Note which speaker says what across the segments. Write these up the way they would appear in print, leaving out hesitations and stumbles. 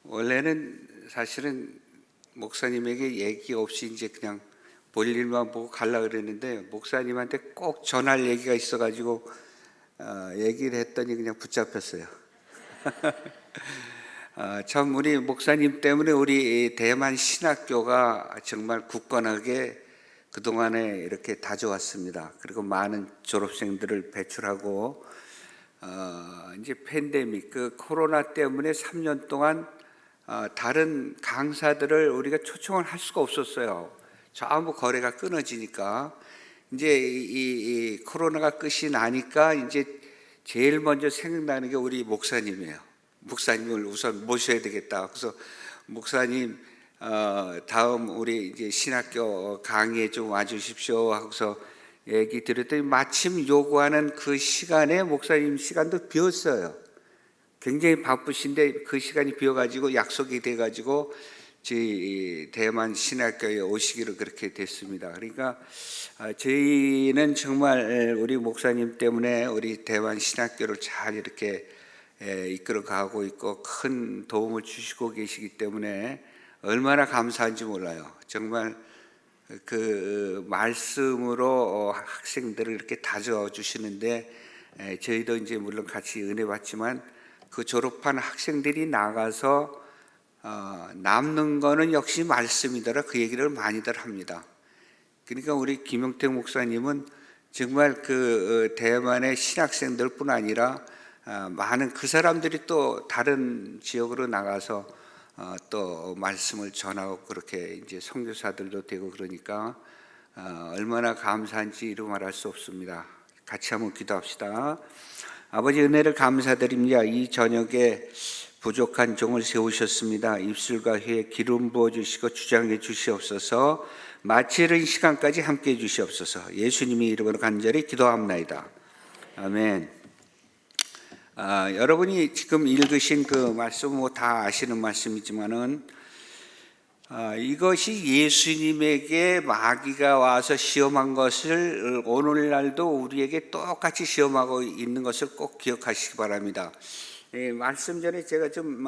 Speaker 1: 원래는 사실은 목사님에게 얘기 없이 이제 그냥 볼일만 보고 갈라 그랬는데 목사님한테 꼭 전할 얘기가 있어가지고 얘기를 했더니 그냥 붙잡혔어요. 참 우리 목사님 때문에 우리 대만 신학교가 정말 굳건하게 그동안에 이렇게 다져왔습니다. 그리고 많은 졸업생들을 배출하고 이제 팬데믹 그 코로나 때문에 3년 동안 다른 강사들을 우리가 초청을 할 수가 없었어요. 전부 거래가 끊어지니까 이제 이 코로나가 끝이 나니까 이제 제일 먼저 생각나는 게 우리 목사님이에요. 목사님을 우선 모셔야 되겠다. 그래서 목사님 다음 우리 이제 신학교 강의에 좀 와주십시오 하고서 얘기 드렸더니 마침 요구하는 그 시간에 목사님 시간도 비었어요. 굉장히 바쁘신데 그 시간이 비어가지고 약속이 돼가지고 저희 대만 신학교에 오시기로 그렇게 됐습니다. 그러니까 저희는 정말 우리 목사님 때문에 우리 대만 신학교를 잘 이렇게 이끌어가고 있고 큰 도움을 주시고 계시기 때문에 얼마나 감사한지 몰라요. 정말 그 말씀으로 학생들을 이렇게 다져 주시는데 저희도 이제 물론 같이 은혜 받지만 그 졸업한 학생들이 나가서 남는 거는 역시 말씀이더라 그 얘기를 많이들 합니다. 그러니까 우리 김용택 목사님은 정말 그 대만의 신학생들뿐 아니라 많은 그 사람들이 또 다른 지역으로 나가서 또 말씀을 전하고 그렇게 이제 선교사들도 되고 그러니까 얼마나 감사한지 이루 말할 수 없습니다. 같이 한번 기도합시다. 아버지 은혜를 감사드립니다. 이 저녁에 부족한 종을 세우셨습니다. 입술과 혀에 기름 부어주시고 주장해 주시옵소서. 마치는 시간까지 함께해 주시옵소서. 예수님의 이름으로 간절히 기도합나이다. 아멘. 여러분이 지금 읽으신 그 말씀 뭐 다 아시는 말씀이지만은 이것이 예수님에게 마귀가 와서 시험한 것을 오늘날도 우리에게 똑같이 시험하고 있는 것을 꼭 기억하시기 바랍니다. 말씀 전에 제가 좀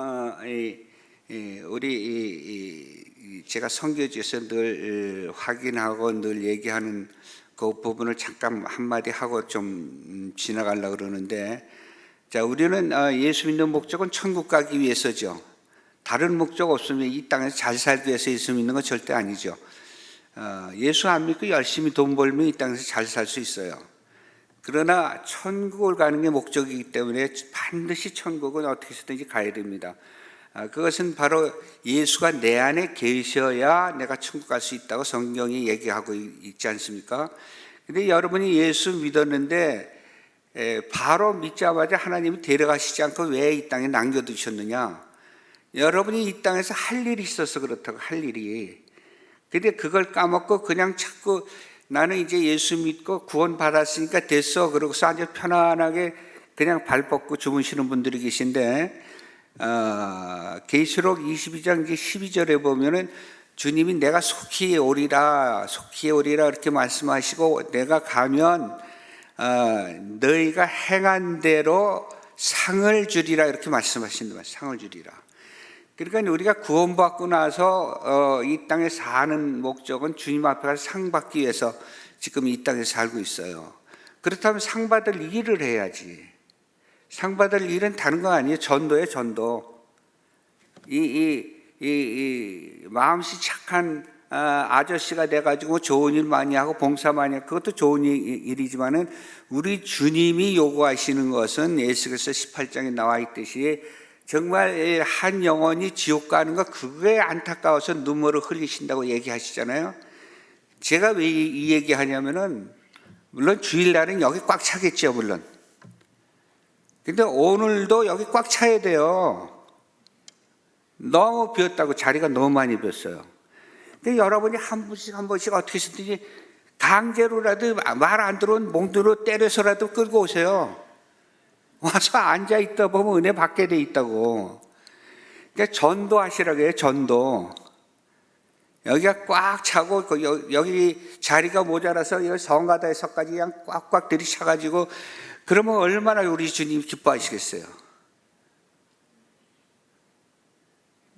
Speaker 1: 제가 선교지에서 늘 확인하고 늘 얘기하는 그 부분을 잠깐 한마디 하고 좀 지나가려고 그러는데, 자, 우리는 예수 믿는 목적은 천국 가기 위해서죠. 다른 목적 없으면 이 땅에서 잘 살기 위해서 예수 믿는 건 절대 아니죠. 예수 안 믿고 열심히 돈 벌면 이 땅에서 잘 살 수 있어요. 그러나 천국을 가는 게 목적이기 때문에 반드시 천국은 어떻게 해서든지 가야 됩니다. 그것은 바로 예수가 내 안에 계셔야 내가 천국 갈 수 있다고 성경이 얘기하고 있지 않습니까? 근데 여러분이 예수 믿었는데 바로 믿자마자 하나님이 데려가시지 않고 왜 이 땅에 남겨두셨느냐? 여러분이 이 땅에서 할 일이 있어서 그렇다고, 할 일이. 근데 그걸 까먹고 그냥 자꾸 나는 이제 예수 믿고 구원 받았으니까 됐어 그러고서 아주 편안하게 그냥 발 뻗고 주무시는 분들이 계신데, 계시록 22장 12절에 보면은 주님이 내가 속히 오리라 이렇게 말씀하시고, 내가 가면 너희가 행한 대로 상을 주리라 이렇게 말씀하신다. 상을 주리라. 그러니까 우리가 구원받고 나서 이 땅에 사는 목적은 주님 앞에 가서 상 받기 위해서 지금 이 땅에 살고 있어요. 그렇다면 상 받을 일을 해야지. 상 받을 일은 다른 거 아니에요. 전도예요, 전도. 마음씨 착한 아저씨가 돼가지고 좋은 일 많이 하고 봉사 많이 하고 그것도 좋은 일이지만은 우리 주님이 요구하시는 것은 예수께서 18장에 나와 있듯이 정말 한 영혼이 지옥 가는 거 그게 안타까워서 눈물을 흘리신다고 얘기하시잖아요. 제가 왜 이 얘기하냐면은 물론 주일날은 여기 꽉 차겠죠, 물론. 근데 오늘도 여기 꽉 차야 돼요. 너무 비었다고, 자리가 너무 많이 비었어요. 근데 여러분이 한 번씩 어떻게 해서든지 강제로라도 말 안 들어온 몽두로 때려서라도 끌고 오세요. 와서 앉아 있다 보면 은혜 받게 돼 있다고. 그러니까 전도하시라고 해요, 전도. 여기가 꽉 차고 여기 자리가 모자라서 여기 성가다에서까지 그냥 꽉꽉 들이차가지고 그러면 얼마나 우리 주님 기뻐하시겠어요.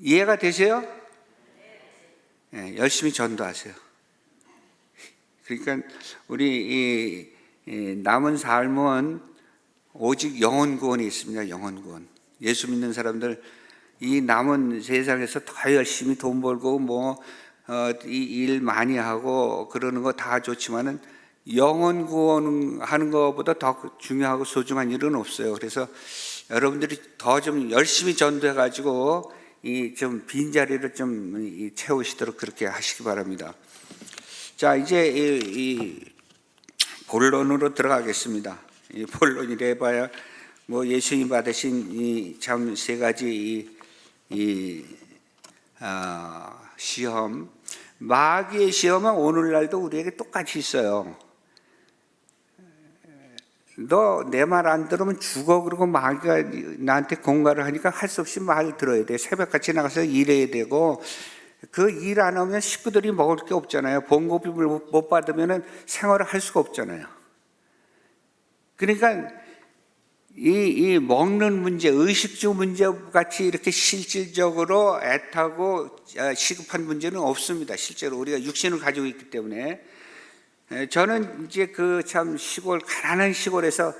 Speaker 1: 이해가 되세요? 네, 열심히 전도하세요. 그러니까 우리 이 남은 삶은 오직 영혼 구원이 있습니다. 영혼 구원. 예수 믿는 사람들 이 남은 세상에서 더 열심히 돈 벌고 이 일 많이 하고 그러는 거 다 좋지만은 영혼 구원하는 것보다 더 중요하고 소중한 일은 없어요. 그래서 여러분들이 더 좀 열심히 전도해 가지고 이 좀 빈자리를 좀 채우시도록 그렇게 하시기 바랍니다. 자, 이제 이 본론으로 들어가겠습니다. 이 본론이래 봐야 뭐 예수님 받으신 이 참 세 가지 시험, 마귀의 시험은 오늘날도 우리에게 똑같이 있어요. 너 내 말 안 들으면 죽어. 그러고 마귀가 나한테 공갈을 하니까 할 수 없이 말 들어야 돼. 새벽같이 나가서 일해야 되고, 그 일 안 하면 식구들이 먹을 게 없잖아요. 봉급을 못 받으면 생활을 할 수가 없잖아요. 그러니까 이 먹는 문제, 의식주 문제 같이 이렇게 실질적으로 애타고 시급한 문제는 없습니다. 실제로 우리가 육신을 가지고 있기 때문에. 저는 이제 그 참 시골, 가난한 시골에서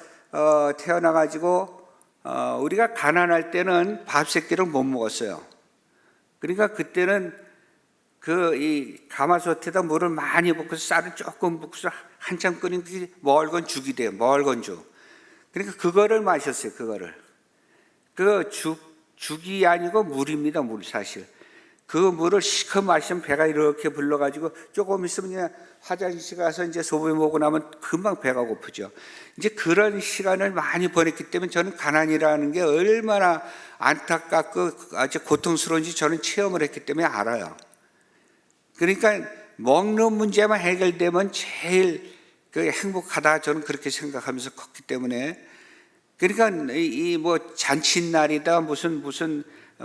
Speaker 1: 태어나가지고 우리가 가난할 때는 밥 세끼를 못 먹었어요. 그러니까 그때는 이 가마솥에다 물을 많이 붓고 쌀을 조금 붓고서 한참 끓인 게 멀건 죽이 돼요. 멀건 죽. 그러니까 그거를 마셨어요. 그거를. 죽이 아니고 물입니다. 물 사실. 그 물을 시커 마시면 배가 이렇게 불러가지고 조금 있으면 그냥 화장실 가서 이제 소변 먹고 나면 금방 배가 고프죠. 이제 그런 시간을 많이 보냈기 때문에 저는 가난이라는 게 얼마나 안타깝고 아주 고통스러운지 저는 체험을 했기 때문에 알아요. 그러니까 먹는 문제만 해결되면 제일 행복하다 저는 그렇게 생각하면서 컸기 때문에 그러니까 이 뭐 잔칫날이다 무슨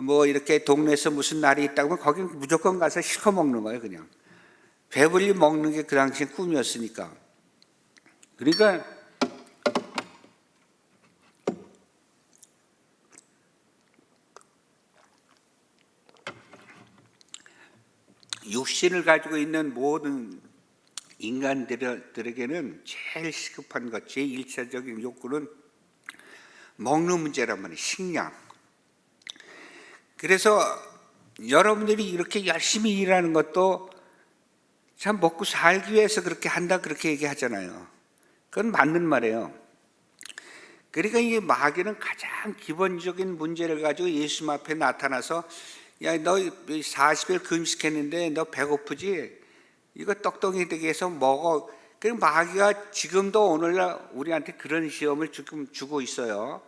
Speaker 1: 뭐 이렇게 동네에서 무슨 날이 있다고 하면 거기 무조건 가서 시커 먹는 거예요. 그냥 배불리 먹는 게 그 당시에 꿈이었으니까. 그러니까 육신을 가지고 있는 모든 인간들에게는 제일 시급한 것, 제일 일차적인 욕구는 먹는 문제란 말이에요. 식량. 그래서 여러분들이 이렇게 열심히 일하는 것도 참 먹고 살기 위해서 그렇게 한다 그렇게 얘기하잖아요. 그건 맞는 말이에요. 그러니까 이 마귀는 가장 기본적인 문제를 가지고 예수님 앞에 나타나서 야, 너 40일 금식했는데 너 배고프지? 이거 떡덩이 되게 해서 먹어. 그리고 마귀가 지금도 오늘날 우리한테 그런 시험을 지금 주고 있어요.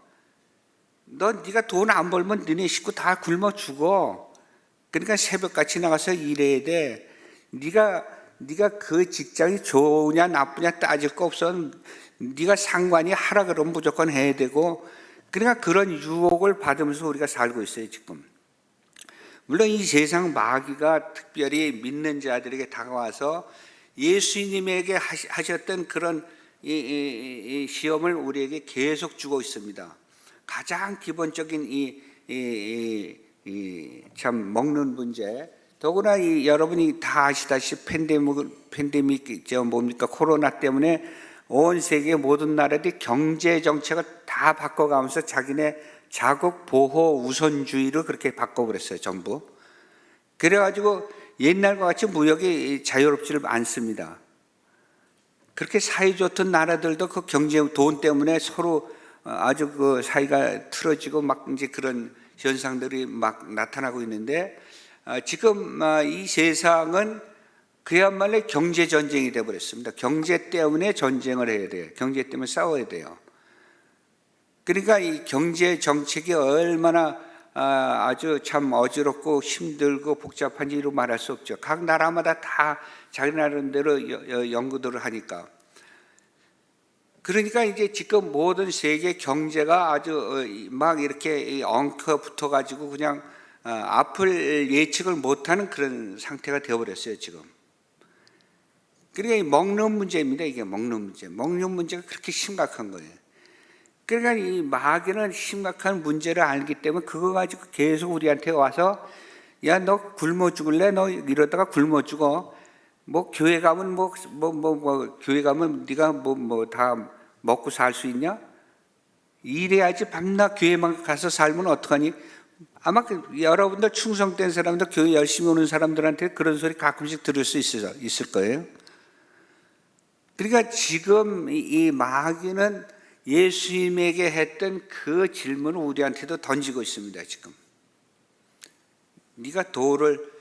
Speaker 1: 네가 돈 안 벌면 너네 식구 다 굶어 죽어. 그러니까 새벽같이 나가서 일해야 돼. 네가 그 직장이 좋으냐 나쁘냐 따질 거 없어. 네가 상관이 하라 그러면 무조건 해야 되고. 그러니까 그런 유혹을 받으면서 우리가 살고 있어요 지금. 물론 이 세상 마귀가 특별히 믿는 자들에게 다가와서 예수님에게 하셨던 그런 이 시험을 우리에게 계속 주고 있습니다. 가장 기본적인 참 먹는 문제. 더구나 여러분이 다 아시다시피 팬데믹 뭡니까 코로나 때문에 온 세계 모든 나라들이 경제 정책을 다 바꿔가면서 자기네 자국 보호 우선주의로 그렇게 바꿔버렸어요 전부. 그래가지고 옛날과 같이 무역이 자유롭지를 않습니다. 그렇게 사이 좋던 나라들도 그 경제 돈 때문에 서로 아주 그 사이가 틀어지고 막 이제 그런 현상들이 막 나타나고 있는데 지금 이 세상은 그야말로 경제 전쟁이 되어 버렸습니다. 경제 때문에 전쟁을 해야 돼요. 경제 때문에 싸워야 돼요. 그러니까 이 경제 정책이 얼마나 아주 참 어지럽고 힘들고 복잡한지로 말할 수 없죠. 각 나라마다 다 자기 나름대로 연구들을 하니까. 그러니까 이제 지금 모든 세계 경제가 아주 막 이렇게 엉켜 붙어가지고 그냥 앞을 예측을 못하는 그런 상태가 되어버렸어요 지금. 그러니까 먹는 문제입니다. 이게 먹는 문제. 먹는 문제가 그렇게 심각한 거예요. 그러니까 이 마귀는 심각한 문제를 알기 때문에 그거 가지고 계속 우리한테 와서 야, 너 굶어 죽을래? 너 이러다가 굶어 죽어. 뭐 교회 가면 교회 가면 네가 뭐 다 먹고 살 수 있냐? 일해야지. 밤낮 교회만 가서 살면 어떡하니? 아마 여러분들 충성된 사람들, 교회 열심히 오는 사람들한테 그런 소리 가끔씩 들을 수 있을 거예요. 그러니까 지금 이 마귀는 예수님에게 했던 그 질문을 우리한테도 던지고 있습니다. 지금 네가 돌을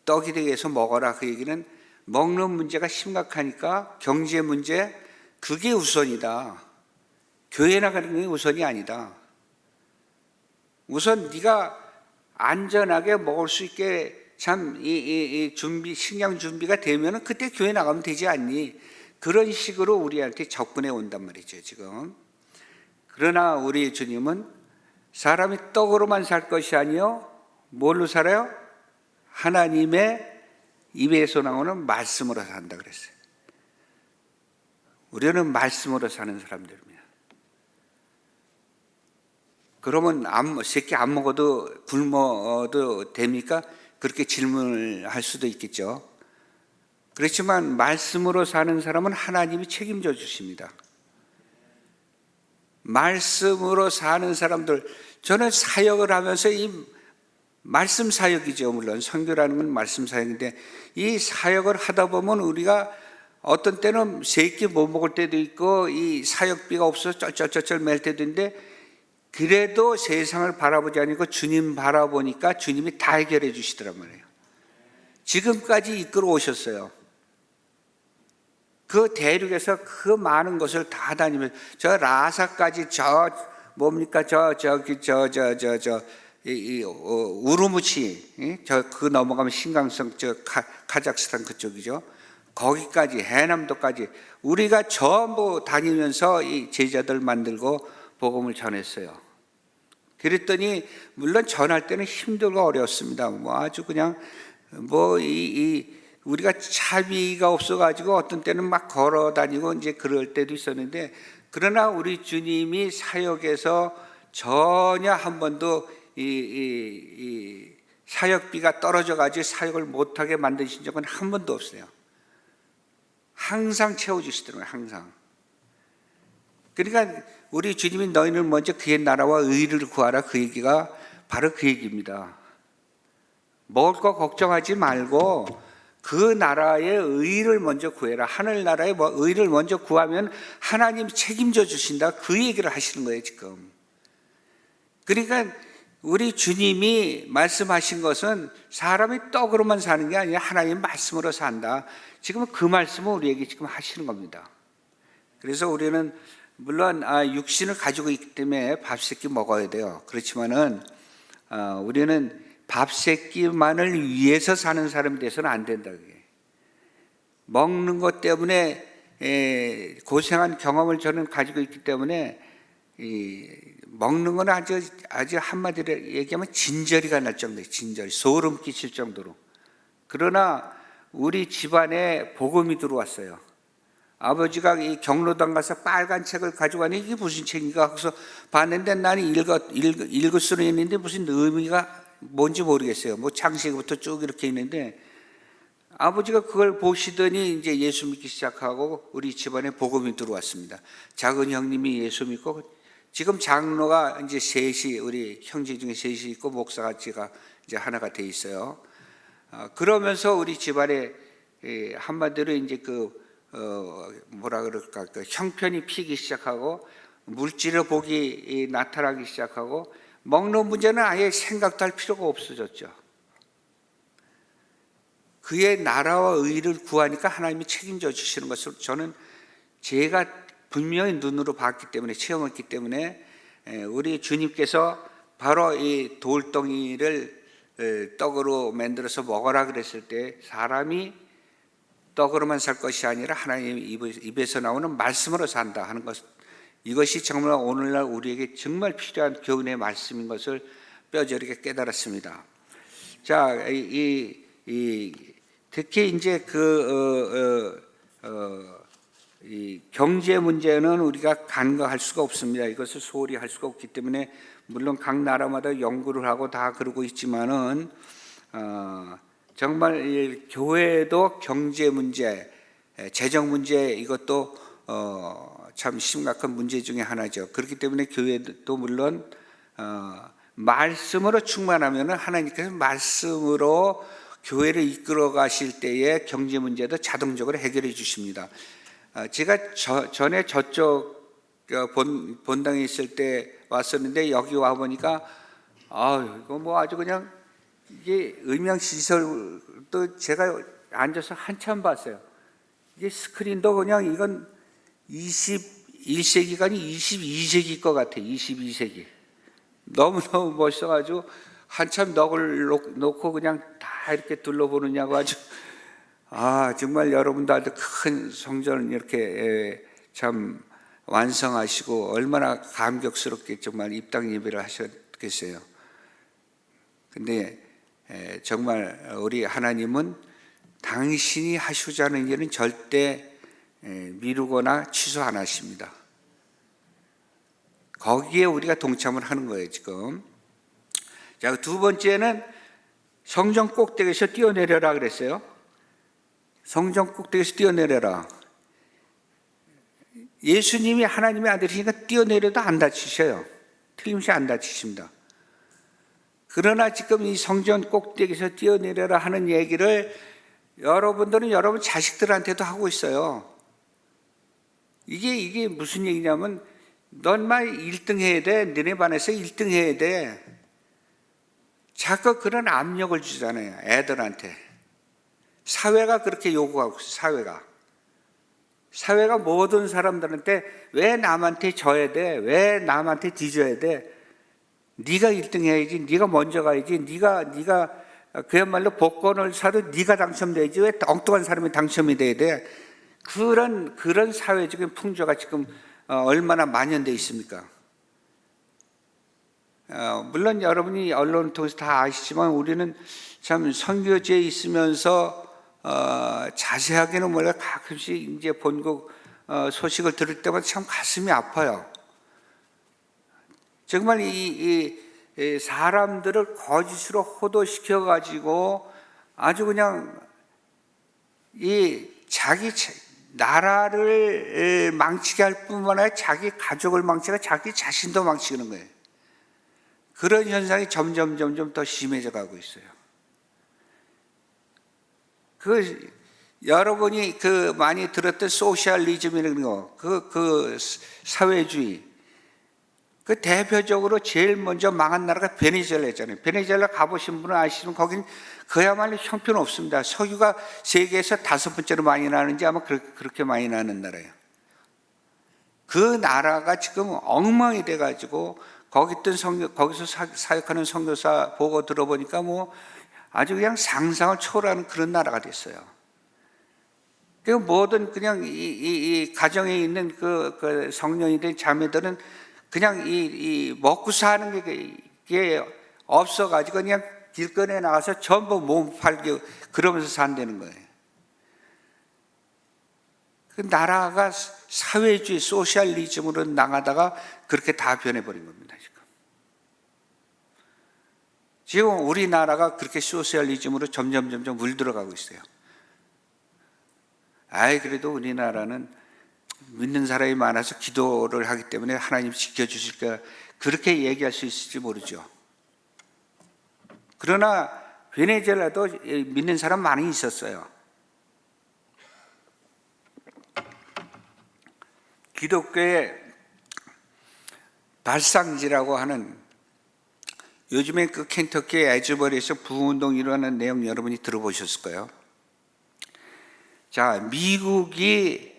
Speaker 1: 떡이 되게 해서 먹어라. 그 얘기는 먹는 문제가 심각하니까 경제 문제, 그게 우선이다. 교회 나가는 게 우선이 아니다. 우선 네가 안전하게 먹을 수 있게 참 이 준비, 식량 준비가 되면은 그때 교회 나가면 되지 않니? 그런 식으로 우리한테 접근해 온단 말이죠, 지금. 그러나 우리 주님은 사람이 떡으로만 살 것이 아니요, 뭘로 살아요? 하나님의 입에서 나오는 말씀으로 산다 그랬어요. 우리는 말씀으로 사는 사람들입니다. 그러면 새끼 안 먹어도 굶어도 됩니까? 그렇게 질문을 할 수도 있겠죠. 그렇지만 말씀으로 사는 사람은 하나님이 책임져 주십니다. 말씀으로 사는 사람들, 저는 사역을 하면서 이 말씀 사역이죠. 물론 선교라는 건 말씀 사역인데, 이 사역을 하다 보면 우리가 어떤 때는 세끼 못 먹을 때도 있고 이 사역비가 없어서 쩔쩔쩔쩔 맬 때도 있는데, 그래도 세상을 바라보지 않고 주님 바라보니까 주님이 다 해결해 주시더란 말이에요. 지금까지 이끌어 오셨어요. 그 대륙에서 그 많은 것을 다 다니면서 저 라사까지 우르무치, 그 넘어가면 신강성, 카자흐스탄 그쪽이죠. 거기까지, 해남도까지 우리가 전부 다니면서 이 제자들 만들고 복음을 전했어요. 그랬더니 물론 전할 때는 힘들고 어려웠습니다. 아주 그냥 우리가 차비가 없어가지고 어떤 때는 막 걸어 다니고 이제 그럴 때도 있었는데, 그러나 우리 주님이 사역에서 전혀 한 번도 이 사역비가 떨어져가지고 사역을 못하게 만드신 적은 한 번도 없어요. 항상 채워주시더라고요. 항상. 그러니까 우리 주님이 너희는 먼저 그의 나라와 의를 구하라, 그 얘기가 바로 그 얘기입니다. 먹을 거 걱정하지 말고 그 나라의 의를 먼저 구해라. 하늘나라의 의를 먼저 구하면 하나님이 책임져 주신다. 그 얘기를 하시는 거예요, 지금. 그러니까 우리 주님이 말씀하신 것은 사람이 떡으로만 사는 게 아니라 하나님의 말씀으로 산다. 지금 그 말씀을 우리에게 지금 하시는 겁니다. 그래서 우리는 물론 육신을 가지고 있기 때문에 밥 세끼 먹어야 돼요. 그렇지만은 우리는 밥 세끼만을 위해서 사는 사람이 돼서는 안 된다. 그게. 먹는 것 때문에 고생한 경험을 저는 가지고 있기 때문에 먹는 건 아주 한마디로 얘기하면 진저리가 날 정도예요. 진저리, 소름 끼칠 정도로. 그러나 우리 집안에 복음이 들어왔어요. 아버지가 이 경로당 가서 빨간 책을 가지고 왔는데 이게 무슨 책인가 하고서 봤는데 나는 읽을 수는 있는데 무슨 의미가 뭔지 모르겠어요. 창세기부터 쭉 이렇게 있는데, 아버지가 그걸 보시더니 이제 예수 믿기 시작하고 우리 집안에 복음이 들어왔습니다. 작은 형님이 예수 믿고 지금 장로가 이제 셋이, 우리 형제 중에 셋이 있고 목사가 제가 이제 하나가 돼 있어요. 그러면서 우리 집안에 한마디로 이제 형편이 피기 시작하고 물질의 복이 나타나기 시작하고 먹는 문제는 아예 생각도 할 필요가 없어졌죠. 그의 나라와 의를 구하니까 하나님이 책임져 주시는 것을 저는 제가 분명히 눈으로 봤기 때문에, 체험했기 때문에, 우리 주님께서 바로 이 돌덩이를 떡으로 만들어서 먹어라 그랬을 때 사람이 떡으로만 살 것이 아니라 하나님 입에서 나오는 말씀으로 산다 하는 것, 이것이 정말 오늘날 우리에게 정말 필요한 교훈의 말씀인 것을 뼈저리게 깨달았습니다. 자, 특히 이제 이 경제 문제는 우리가 간과할 수가 없습니다. 이것을 소홀히 할 수가 없기 때문에 물론 각 나라마다 연구를 하고 다 그러고 있지만은 정말 이 교회도 경제 문제, 재정 문제 이것도 참 심각한 문제 중에 하나죠. 그렇기 때문에 교회도 물론 말씀으로 충만하면 하나님께서 말씀으로 교회를 이끌어 가실 때에 경제 문제도 자동적으로 해결해 주십니다. 제가 전에 저쪽 본당에 있을 때 왔었는데 여기 와 보니까 이거 뭐 아주 그냥 이게 음향시설도 제가 앉아서 한참 봤어요. 이게 스크린도 그냥 이건 21세기가 아니 22세기 것 같아요. 22세기. 너무너무 멋있어가지고 한참 넋을 놓고 그냥 다 이렇게 둘러보느냐고 아주 정말 여러분들도 큰 성전을 이렇게 참 완성하시고 얼마나 감격스럽게 정말 입당 예배를 하셨겠어요. 근데 정말 우리 하나님은 당신이 하시고자 하는 일은 절대 미루거나 취소 안 하십니다. 거기에 우리가 동참을 하는 거예요, 지금. 자, 두 번째는 성전 꼭대기에서 뛰어내려라 그랬어요. 성전 꼭대기에서 뛰어내려라. 예수님이 하나님의 아들이니까 뛰어내려도 안 다치셔요. 틀림없이 안 다치십니다. 그러나 지금 이 성전 꼭대기에서 뛰어내려라 하는 얘기를 여러분들은 여러분 자식들한테도 하고 있어요. 이게 무슨 얘기냐면 넌만 1등 해야 돼. 너네 반에서 1등 해야 돼. 자꾸 그런 압력을 주잖아요. 애들한테. 사회가 그렇게 요구하고 있어요. 사회가 모든 사람들한테 왜 남한테 져야 돼? 왜 남한테 뒤져야 돼? 네가 1등 해야지. 네가 먼저 가야지. 네가 그야말로 복권을 사도 네가 당첨돼야지. 왜 엉뚱한 사람이 당첨이 돼야 돼? 그런 사회적인 풍조가 지금 얼마나 만연되어 있습니까? 물론 여러분이 언론을 통해서 다 아시지만 우리는 참 선교지에 있으면서 자세하게는 몰라 가끔씩 이제 본국 소식을 들을 때마다 참 가슴이 아파요. 정말 이 사람들을 거짓으로 호도시켜 가지고 아주 그냥 이 자기 나라를 망치게 할 뿐만 아니라 자기 가족을 망치고 자기 자신도 망치는 거예요. 그런 현상이 점점 더 심해져 가고 있어요. 여러분이 많이 들었던 소셜리즘이라는 거, 사회주의. 대표적으로 제일 먼저 망한 나라가 베네수엘라잖아요. 베네수엘라 가보신 분은 아시지만 거긴 그야말로 형편없습니다. 석유가 세계에서 5번째로 많이 나는지 아마 그렇게 많이 나는 나라예요. 그 나라가 지금 엉망이 돼가지고 거기서 사역하는 선교사 보고 들어보니까 뭐 아주 그냥 상상을 초월하는 그런 나라가 됐어요. 그 모든 그냥 이 가정에 있는 그 성년이든 자매들은 그냥 이 먹고 사는 게 없어가지고 그냥 길거리에 나가서 전부 몸 팔고 그러면서 산다는 거예요. 그 나라가 사회주의 소셜리즘으로 나가다가 그렇게 다 변해버린 겁니다. 지금 우리나라가 그렇게 소셜리즘으로 점점 물들어가고 있어요. 그래도 우리나라는 믿는 사람이 많아서 기도를 하기 때문에 하나님 지켜주실까 그렇게 얘기할 수 있을지 모르죠. 그러나 베네수엘라도 믿는 사람 많이 있었어요. 기독교의 발상지라고 하는 요즘에 켄터키 에즈버리에서 부흥운동 일어나는 내용 여러분이 들어보셨을 거예요. 자, 미국이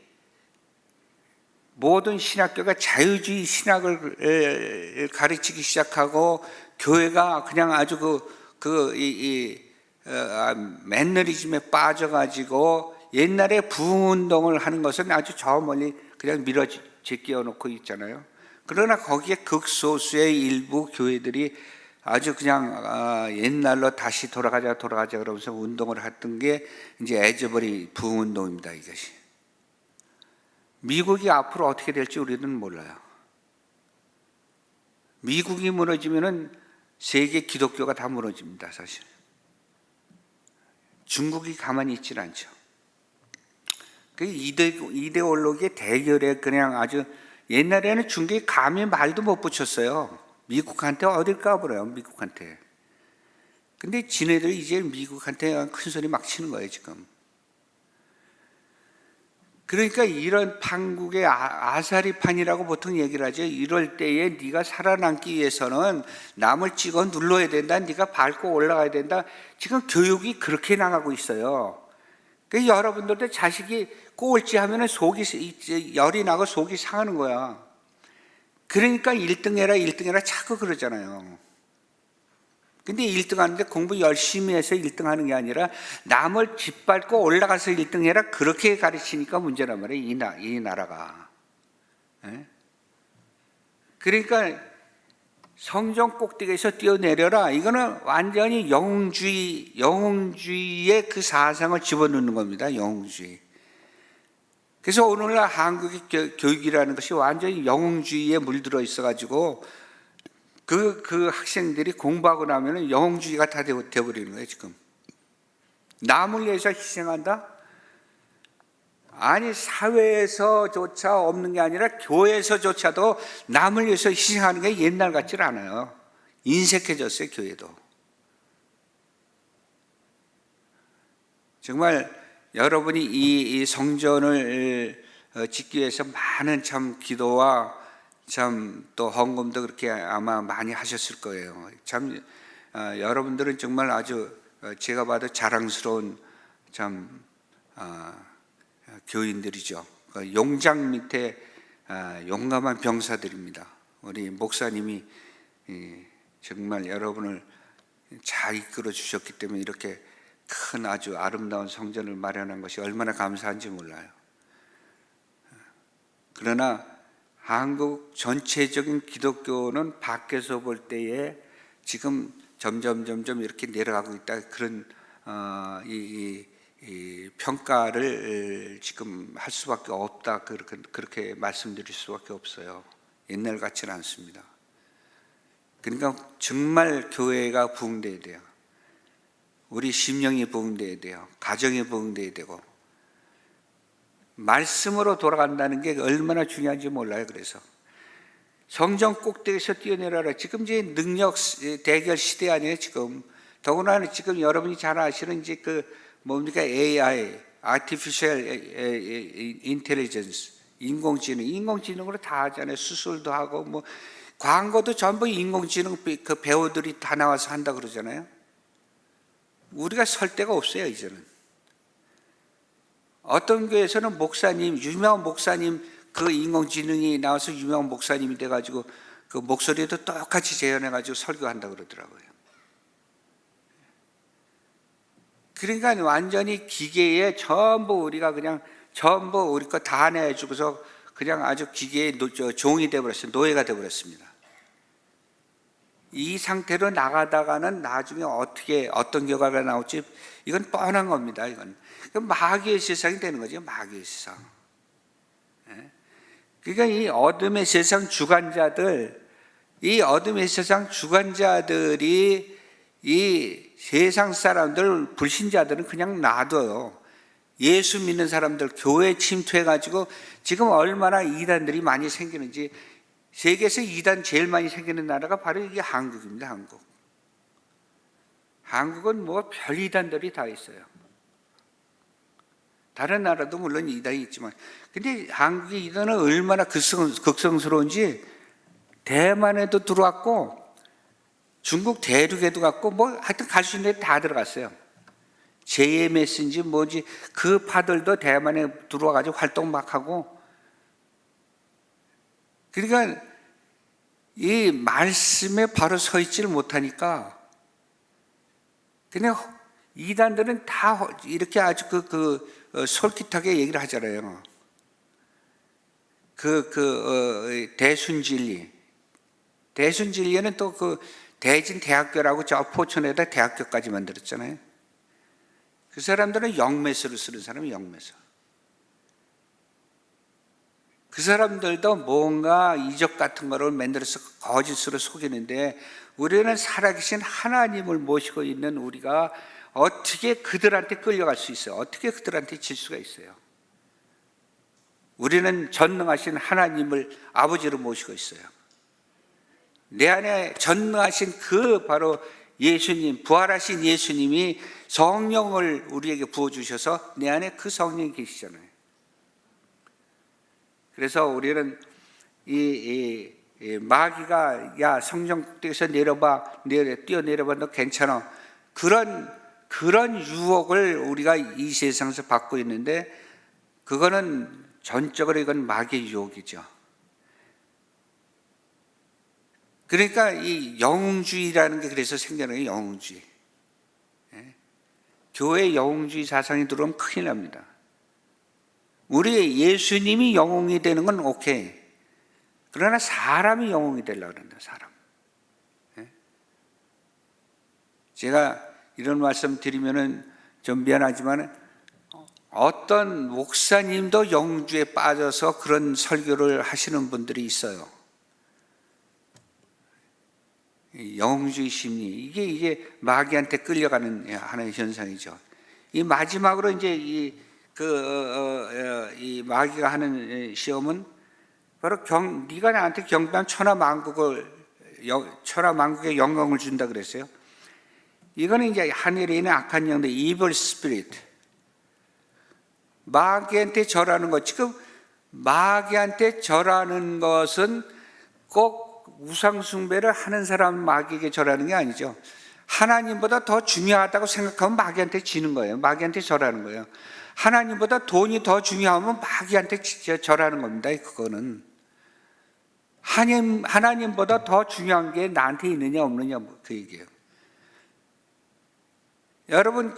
Speaker 1: 모든 신학교가 자유주의 신학을 가르치기 시작하고 교회가 그냥 아주 매너리즘에 빠져가지고 옛날에 부흥운동을 하는 것은 아주 저 멀리 그냥 제끼어 놓고 있잖아요. 그러나 거기에 극소수의 일부 교회들이 아주 그냥 옛날로 다시 돌아가자 그러면서 운동을 했던 게 이제 에즈버리 부흥운동입니다. 이것이. 미국이 앞으로 어떻게 될지 우리는 몰라요. 미국이 무너지면은 세계 기독교가 다 무너집니다, 사실. 중국이 가만히 있질 않죠. 그 이데올로기의 대결에 그냥 아주 옛날에는 중국이 감히 말도 못 붙였어요. 미국한테 어딜 까불어요, 미국한테. 근데 지네들이 이제 미국한테 큰 소리 막 치는 거예요, 지금. 그러니까 이런 판국의 아사리판이라고 보통 얘기를 하죠. 이럴 때에 네가 살아남기 위해서는 남을 찍어 눌러야 된다. 네가 밟고 올라가야 된다. 지금 교육이 그렇게 나가고 있어요. 그러니까 여러분들도 자식이 꼴찌 하면 속이 열이 나고 속이 상하는 거야. 그러니까 1등 해라 1등 해라 자꾸 그러잖아요. 근데 1등 하는데 공부 열심히 해서 1등 하는 게 아니라 남을 짓밟고 올라가서 1등 해라 그렇게 가르치니까 문제란 말이에요. 이 나라가. 그러니까 성전 꼭대기에서 뛰어내려라. 이거는 완전히 영웅주의의 그 사상을 집어넣는 겁니다. 영웅주의. 그래서 오늘날 한국의 교육이라는 것이 완전히 영웅주의에 물들어 있어가지고 그 학생들이 공부하고 나면 영웅주의가 다 되어버리는 거예요, 지금. 남을 위해서 희생한다? 아니, 사회에서조차 없는 게 아니라 교회에서조차도 남을 위해서 희생하는 게 옛날 같질 않아요. 인색해졌어요, 교회도. 정말 여러분이 이 성전을 짓기 위해서 많은 참 기도와 참 또 헌금도 그렇게 아마 많이 하셨을 거예요. 참 여러분들은 정말 아주 제가 봐도 자랑스러운 참 교인들이죠. 용장 밑에 용감한 병사들입니다. 우리 목사님이 정말 여러분을 잘 이끌어 주셨기 때문에 이렇게 큰 아주 아름다운 성전을 마련한 것이 얼마나 감사한지 몰라요. 그러나 한국 전체적인 기독교는 밖에서 볼 때에 지금 점점 이렇게 내려가고 있다. 그런 이 평가를 지금 할 수밖에 없다. 그렇게 말씀드릴 수밖에 없어요. 옛날 같지는 않습니다. 그러니까 정말 교회가 부흥돼야 돼요. 우리 심령이 부흥돼야 돼요. 가정이 부흥돼야 되고 말씀으로 돌아간다는 게 얼마나 중요한지 몰라요. 그래서 성전 꼭대기에서 뛰어내려라. 지금 이제 능력 대결 시대 아니에요. 지금 더구나 지금 여러분이 잘 아시는 이제 그 뭡니까 AI, Artificial Intelligence, 인공지능으로 다 하잖아요. 수술도 하고 뭐 광고도 전부 인공지능 그 배우들이 다 나와서 한다 그러잖아요. 우리가 설 데가 없어요 이제는. 어떤 교회에서는 목사님, 유명한 목사님 그 인공지능이 나와서 유명한 목사님이 돼가지고 그 목소리도 똑같이 재현해가지고 설교한다 그러더라고요. 그러니까 완전히 기계에 전부 우리가 그냥 전부 우리 거 다 내주고서 그냥 아주 기계의 종이 되어버렸어요. 노예가 되어버렸습니다. 이 상태로 나가다가는 나중에 어떤 결과가 나올지 이건 뻔한 겁니다. 이건 마귀의 세상이 되는 거죠. 마귀의 세상. 그러니까 이 어둠의 세상 주관자들이 이 세상 사람들, 불신자들은 그냥 놔둬요. 예수 믿는 사람들 교회에 침투해가지고 지금 얼마나 이단들이 많이 생기는지. 세계에서 이단 제일 많이 생기는 나라가 바로 이게 한국입니다. 한국은 뭐 별 이단들이 다 있어요. 다른 나라도 물론 이단이 있지만, 근데 한국의 이단은 얼마나 극성스러운지 대만에도 들어왔고 중국 대륙에도 갔고 뭐 하여튼 갈 수 있는 데 다 들어갔어요. JMS인지 뭐지 그 파들도 대만에 들어와가지고 활동 막 하고. 그러니까 이 말씀에 바로 서 있지를 못하니까 그냥 이단들은 다 이렇게 아주 솔깃하게 얘기를 하잖아요. 대순진리는 또 그 대진대학교라고 저 포천에다 대학교까지 만들었잖아요. 그 사람들은 영매서를 쓰는 사람이 영매서. 그 사람들도 뭔가 이적 같은 거를 만들어서 거짓으로 속이는데, 우리는 살아계신 하나님을 모시고 있는 우리가 어떻게 그들한테 끌려갈 수 있어요? 어떻게 그들한테 질 수가 있어요? 우리는 전능하신 하나님을 아버지로 모시고 있어요. 내 안에 전능하신 그 바로 예수님, 부활하신 예수님이 성령을 우리에게 부어주셔서 내 안에 그 성령이 계시잖아요. 그래서 우리는 이 마귀가 야 성령 꼭대기에서 내려봐, 뛰어내려봐, 너 괜찮아, 그런 유혹을 우리가 이 세상에서 받고 있는데, 그거는 전적으로 이건 마귀의 유혹이죠. 그러니까 이 영웅주의라는 게 그래서 생겨나는 게 영웅주의. 교회 영웅주의 사상이 들어오면 큰일 납니다. 우리 예수님이 영웅이 되는 건 오케이. 그러나 사람이 영웅이 되려고 그런다, 사람. 제가 이런 말씀 드리면은 좀 미안하지만, 어떤 목사님도 영웅주의에 빠져서 그런 설교를 하시는 분들이 있어요. 영웅주의 심리, 이게 마귀한테 끌려가는 하나의 현상이죠. 이 마지막으로 이제 이 마귀가 하는 시험은 바로 네가 나한테 경배한 천하만국의 영광을 준다 그랬어요. 이거는 이제 하늘에 있는 악한 영들, evil spirit, 마귀한테 절하는 것. 지금 마귀한테 절하는 것은 꼭 우상 숭배를 하는 사람 마귀에게 절하는 게 아니죠. 하나님보다 더 중요하다고 생각하면 마귀한테 지는 거예요. 마귀한테 절하는 거예요. 하나님보다 돈이 더 중요하면 마귀한테 절하는 겁니다. 그거는 하나님보다 더 중요한 게 나한테 있느냐 없느냐, 그 얘기예요. 여러분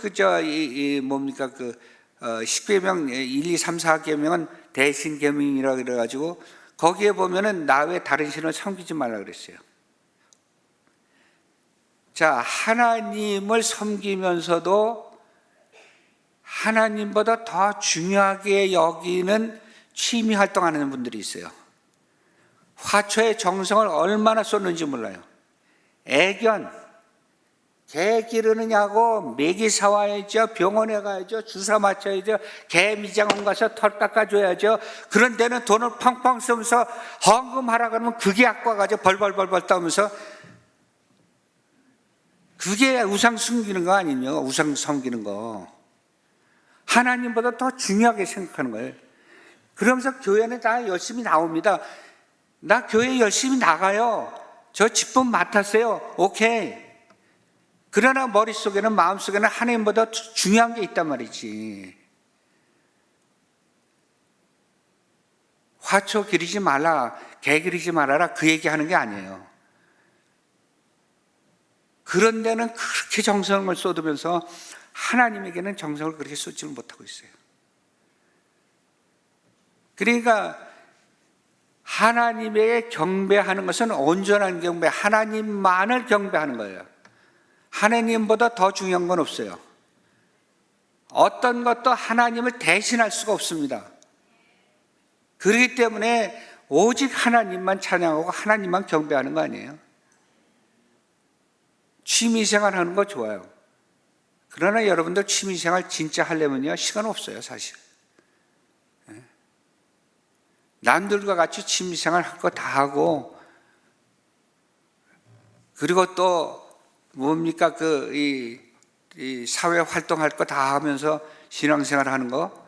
Speaker 1: 뭡니까 10계명 1, 2, 3, 4계명은 대신 계명이라고 그래가지고 거기에 보면은 나 외 다른 신을 섬기지 말라 그랬어요. 자, 하나님을 섬기면서도 하나님보다 더 중요하게 여기는 취미 활동하는 분들이 있어요. 화초의 정성을 얼마나 쏟는지 몰라요. 애견, 개 기르느냐고 메기 사와야죠, 병원에 가야죠, 주사 맞춰야죠, 개 미장원 가서 털 깎아줘야죠. 그런 데는 돈을 펑펑 쓰면서 헌금하라 그러면 그게 악과가지고 벌벌벌벌 떠면서, 그게 우상 숨기는 거 아니냐, 우상 섬기는 거. 하나님보다 더 중요하게 생각하는 거예요. 그러면서 교회는 다 열심히 나옵니다. 나 교회 열심히 나가요, 저 직분 맡았어요, 오케이. 그러나 머릿속에는, 마음속에는 하나님보다 중요한 게 있단 말이지. 화초 기르지 말라, 개 기르지 말아라, 그 얘기하는 게 아니에요. 그런 데는 그렇게 정성을 쏟으면서 하나님에게는 정성을 그렇게 쏟지를 못하고 있어요. 그러니까 하나님에게 경배하는 것은 온전한 경배, 하나님만을 경배하는 거예요. 하나님보다 더 중요한 건 없어요. 어떤 것도 하나님을 대신할 수가 없습니다. 그렇기 때문에 오직 하나님만 찬양하고 하나님만 경배하는 거 아니에요. 취미생활 하는 거 좋아요. 그러나 여러분들 취미생활 진짜 하려면요, 시간 없어요, 사실. 남들과 같이 취미생활 할 거 다 하고, 그리고 또 뭡니까 이 사회 활동할 거 다 하면서 신앙생활 하는 거,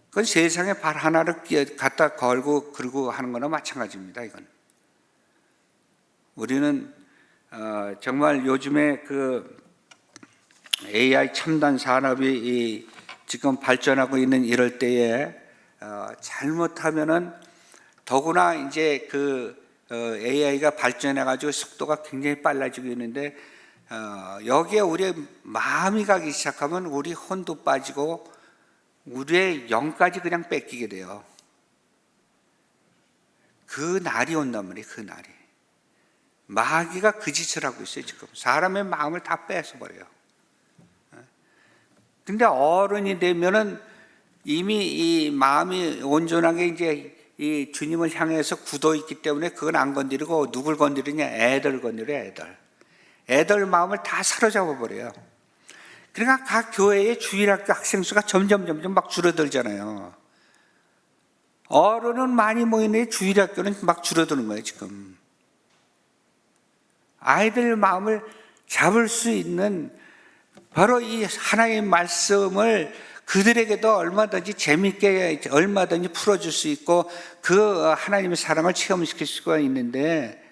Speaker 1: 그건 세상에 발 하나를 갖다 걸고 그러고 하는 거나 마찬가지입니다. 이건 우리는 정말 요즘에 그 AI 첨단 산업이 지금 발전하고 있는 이럴 때에 잘못하면은, 더구나 이제 AI가 발전해가지고 속도가 굉장히 빨라지고 있는데, 여기에 우리의 마음이 가기 시작하면 우리 혼도 빠지고 우리의 영까지 그냥 뺏기게 돼요. 그 날이 온단 말이에요. 그 날이. 마귀가 그 짓을 하고 있어요. 지금 사람의 마음을 다 뺏어버려요. 근데 어른이 되면은 이미 이 마음이 온전하게 이제 이 주님을 향해서 굳어 있기 때문에 그건 안 건드리고 누굴 건드리냐? 애들 건드려, 애들 마음을 다 사로잡아 버려요. 그러니까 각 교회의 주일학교 학생 수가 점점 막 줄어들잖아요. 어른은 많이 모이는데 주일학교는 막 줄어드는 거예요, 지금. 아이들 마음을 잡을 수 있는 바로 이 하나님의 말씀을 그들에게도 얼마든지 재밌게 얼마든지 풀어줄 수 있고 그 하나님의 사랑을 체험시킬 수가 있는데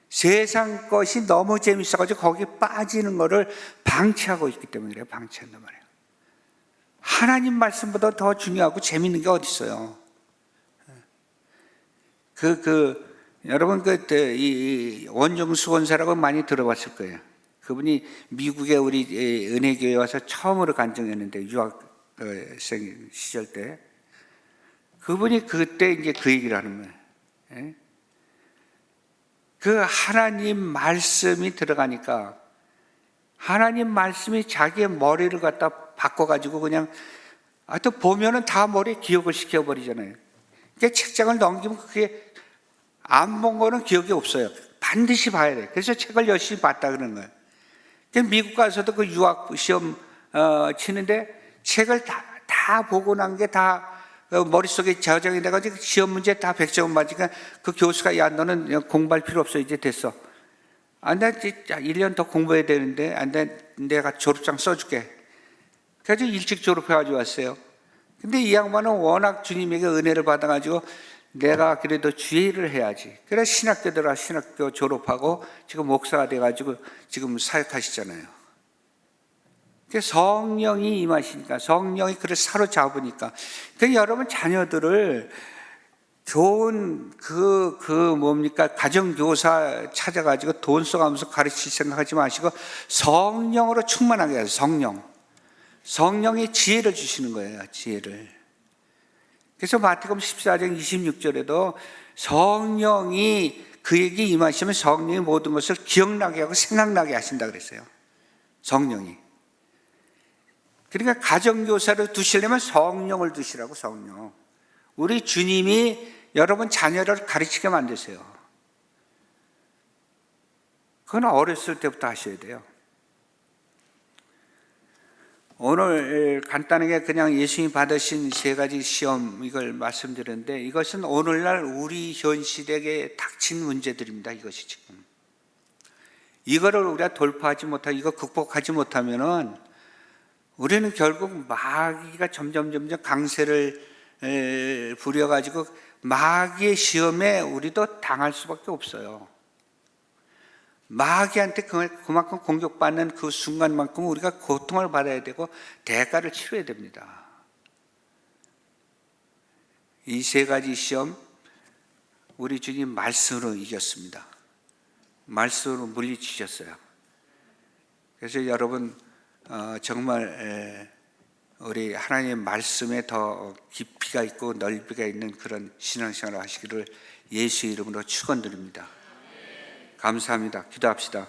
Speaker 1: 세상 것이 너무 재밌어가지고 거기에 빠지는 것을 방치하고 있기 때문에 그래요. 방치한단 말이에요. 하나님 말씀보다 더 중요하고 재밌는 게 어디 있어요? 여러분 이 원종수 원사라고 많이 들어봤을 거예요. 그분이 미국에 우리 은혜교회 와서 처음으로 간증했는데 유학생 시절 때 그분이 그때 이제 그 얘기를 하는 거예요. 그 하나님 말씀이 들어가니까 하나님 말씀이 자기의 머리를 갖다 바꿔가지고 그냥 또 보면은 다 머리에 기억을 시켜버리잖아요. 그러니까 책장을 넘기면 그게 안 본 거는 기억이 없어요. 반드시 봐야 돼요. 그래서 책을 열심히 봤다 그러는 거예요. 미국 가서도 그 유학 시험 치는데 책을 다 보고 난 게 다 머릿속에 저장이 돼가지고 시험 문제 다 100점 맞으니까 그 교수가 야 너는 공부할 필요 없어 이제 됐어. 나 진짜 1년 더 공부해야 되는데 내가 졸업장 써줄게. 그래서 일찍 졸업해가지고 왔어요. 근데 이 양반은 워낙 주님에게 은혜를 받아가지고 내가 그래도 주의를 해야지. 그래 신학교 졸업하고 지금 목사가 돼가지고 지금 사역하시잖아요. 성령이 임하시니까 성령이 그를 사로잡으니까 여러분 자녀들을 좋은 가정교사 찾아가지고 돈 써가면서 가르칠 생각하지 마시고 성령으로 충만하게 해요. 성령이 지혜를 주시는 거예요. 지혜를. 그래서 마태복음 14장 26절에도 성령이 그에게 임하시면 성령이 모든 것을 기억나게 하고 생각나게 하신다 그랬어요. 성령이. 그러니까 가정교사를 두시려면 성령을 두시라고. 성령. 우리 주님이 여러분 자녀를 가르치게 만드세요. 그건 어렸을 때부터 하셔야 돼요. 오늘 간단하게 그냥 예수님이 받으신 3가지 시험 이걸 말씀드렸는데 이것은 오늘날 우리 현 시대에 닥친 문제들입니다. 이것이 지금 이거를 우리가 돌파하지 못하고 이거 극복하지 못하면은 우리는 결국 마귀가 점점 강세를 부려가지고 마귀의 시험에 우리도 당할 수밖에 없어요. 마귀한테 그만큼 공격받는 그 순간만큼 우리가 고통을 받아야 되고 대가를 치러야 됩니다. 이 3가지 시험 우리 주님 말씀으로 이겼습니다. 말씀으로 물리치셨어요. 그래서 여러분 정말 우리 하나님의 말씀에 더 깊이가 있고 넓이가 있는 그런 신앙생활을 하시기를 예수의 이름으로 축원드립니다. 감사합니다. 기도합시다.